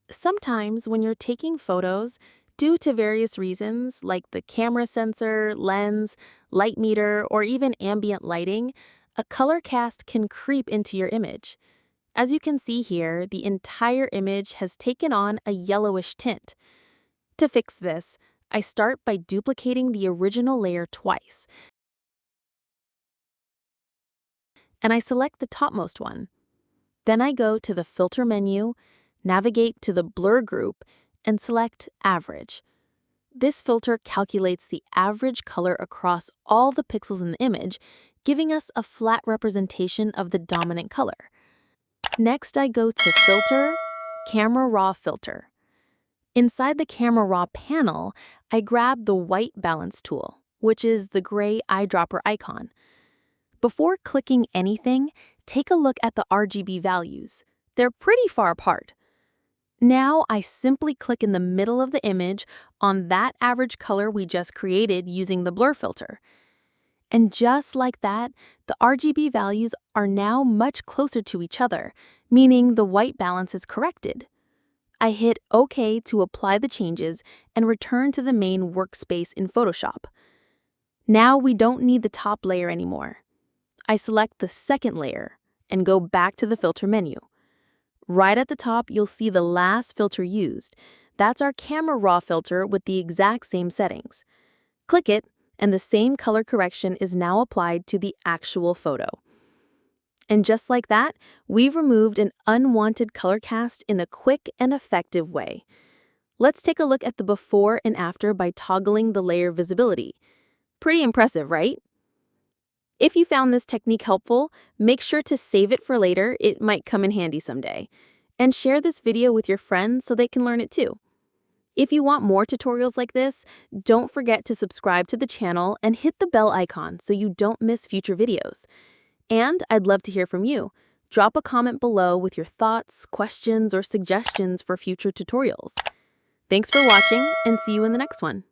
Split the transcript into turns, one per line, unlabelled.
Sometimes when you're taking photos, due to various reasons like the camera sensor, lens, light meter, or even ambient lighting, a color cast can creep into your image. As you can see here, the entire image has taken on a yellowish tint. To fix this, I start by duplicating the original layer twice, and I select the topmost one. Then I go to the Filter menu, navigate to the Blur group, and select Average. This filter calculates the average color across all the pixels in the image, giving us a flat representation of the dominant color. Next, I go to Filter, Camera Raw Filter. Inside the Camera Raw panel, I grab the White Balance tool, which is the gray eyedropper icon. Before clicking anything, take a look at the RGB values. They're pretty far apart. Now I simply click in the middle of the image on that average color we just created using the blur filter. And just like that, the RGB values are now much closer to each other, meaning the white balance is corrected. I hit OK to apply the changes and return to the main workspace in Photoshop. Now we don't need the top layer anymore. I select the second layer and go back to the filter menu. Right at the top, you'll see the last filter used. That's our camera raw filter with the exact same settings. Click it, and the same color correction is now applied to the actual photo. And just like that, we've removed an unwanted color cast in a quick and effective way. Let's take a look at the before and after by toggling the layer visibility. Pretty impressive, right? If you found this technique helpful, make sure to save it for later. It might come in handy someday. And share this video with your friends so they can learn it too. If you want more tutorials like this, don't forget to subscribe to the channel and hit the bell icon so you don't miss future videos. And I'd love to hear from you. Drop a comment below with your thoughts, questions, or suggestions for future tutorials. Thanks for watching, and see you in the next one.